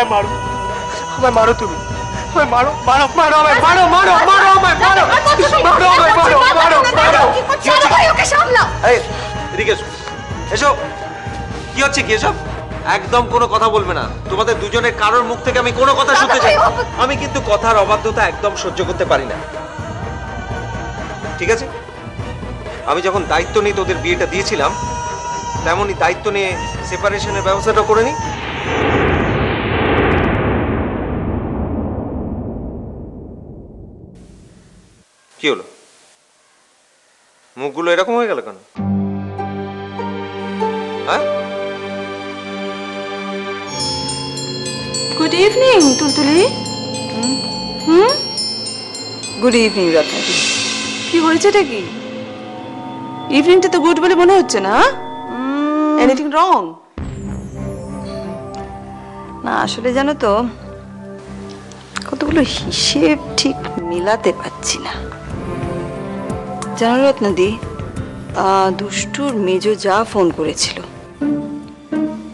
আমায় মারো, আমায় মারো, তুমি আমায় মারো, মারো মারো আমায়, মারো মারো মারো আমায়, মারো মারো আমায়, মারো মারো মারো। ওকে সামলাও। এই এদিকে এসো, এসো। কি হচ্ছে কি এসব? একদম কোনো কথা বলবে না। তোমাদের দুজনের কারোর মুখ থেকে আমি কোনো কথা শুনতে চাই না। আমি কিন্তু কথার অবাধ্যতা একদম সহ্য করতে পারি না, ঠিক আছে? আমি যখন দায়িত্ব নিয়ে তোদের বিয়েটা দিয়েছিলাম, তেমনই দায়িত্ব নিয়ে সেপারেশনের ব্যবস্থাটা করে নি। কি হলো, মুখগুলো এরকম হয়ে গেল কেন? হ্যাঁ, good evening Tultuli. Good evening রত্নাদি। কি হয়েছেটা কি? ইভিনিংটা তো গুড বলে মনে হচ্ছে না। Anything wrong? না আসলে জানো তো, কতগুলো হিসেব ঠিক মিলাতে পারছি না। জানো রত্নাদি, দুষ্টুর মেজো যা ফোন করেছিল,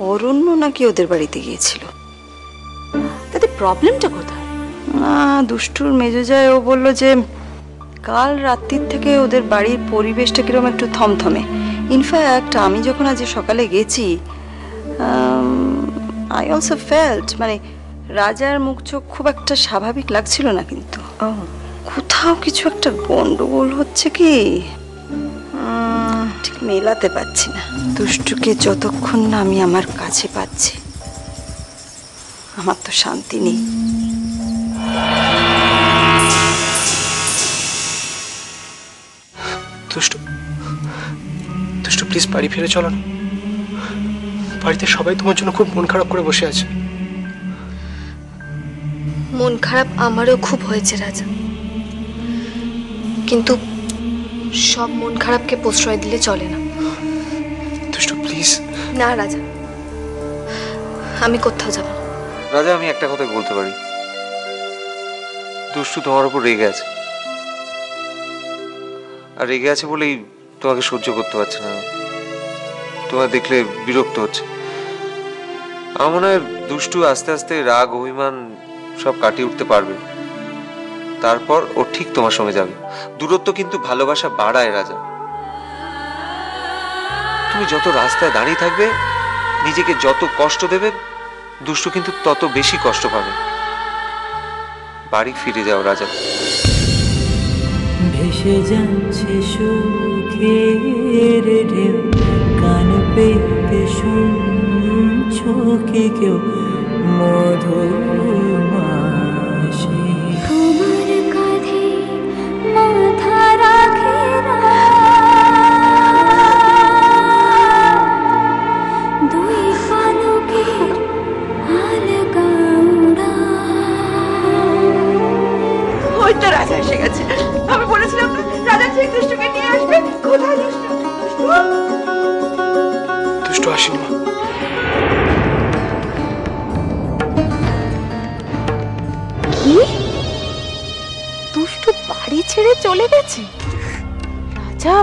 অরণ্য নাকি ওদের বাড়িতে গিয়েছিল। তাতে প্রবলেমটা কোথায়? দুষ্টুর মেজো যায়, ও বললো যে কাল রাত্রির থেকে ওদের বাড়ির পরিবেশটা কিরকম একটু থমথমে। ইনফ্যাক্ট আমি যখন আজ সকালে গেছি, আই অলসো ফেল্ট, মানে রাজার মুখ চোখ খুব একটা স্বাভাবিক লাগছিল না। কিন্তু কোথাও কিছু একটা গন্ডগোল হচ্ছে কি ঠিক মেলাতে পারছি না। দুষ্টুকে যতক্ষণ না আমি আমার কাছে পাচ্ছি, আমার তো শান্তি নেই। দুষ্টু, দুষ্টু প্লিজ বাড়ি ফিরে চলো না। বাড়িতে সবাই তোমার জন্য খুব মন খারাপ করে বসে আছে। মন খারাপ আমারও খুব হয়েছে রাজা, কিন্তু সব মন খারাপকে প্রশ্রয় দিলে চলে না। দুষ্টু প্লিজ। না রাজা, আমি কোথাও যাব না। রাজা আমি একটা কথাই বলতে পারি, দুষ্টু তোমার উপর রেগে আছে, আর রেগে আছে বলেই তোমাকে সহ্য করতে পারছে না, তোমার দেখলে বিরক্ত হচ্ছে। আমার মনে হয় দুষ্টু আস্তে আস্তে রাগ অভিমান সব কাটিয়ে উঠতে পারবে, তারপর ও ঠিক তোমার সঙ্গে যাবে। দূরত্ব কিন্তু ভালোবাসা বাড়ায় রাজা। তুমি যত রাস্তায় দাঁড়িয়ে থাকবে, নিজেকে যত কষ্ট দেবে, দুষ্টু কিন্তু তত বেশি কষ্ট পাবে। বাড়ি ফিরে যাও রাজা। ভেসে যাচ্ছে সুখের ঢেউ, কান পেতে শুনছো কি কেউ মধুমাসি। তোমার কাঁধে মাথা রাখে দুই পালকে আলগা উড়া। ওই তো রাজা এসে গেছে। আমি বলেছিলাম না রাজা ঠিক দুষ্টুকে নিয়ে আসবে। কোথায় দুষ্টু? দুষ্টু আসেনি মা। কি? দুষ্টু বাড়ি ছেড়ে চলে গেছে? রাজা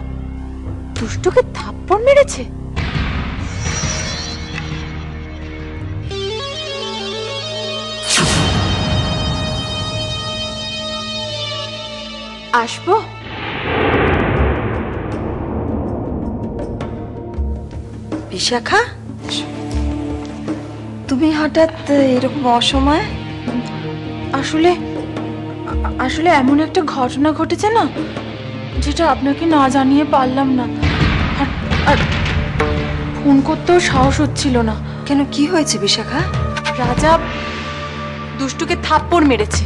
দুষ্টুকে থাপ্পড় মেরেছে? আসবো? বিশাখা, তুমি হঠাৎ এরকম অসময়ে? আসলে আসলে এমন একটা ঘটনা ঘটেছে না, যেটা আপনাকে না জানিয়ে পারলাম না। আর ফোন করতেও সাহস হচ্ছিল না। কেন, কি হয়েছে বিশাখা? রাজা দুষ্টুকে থাপ্পড় মেরেছে।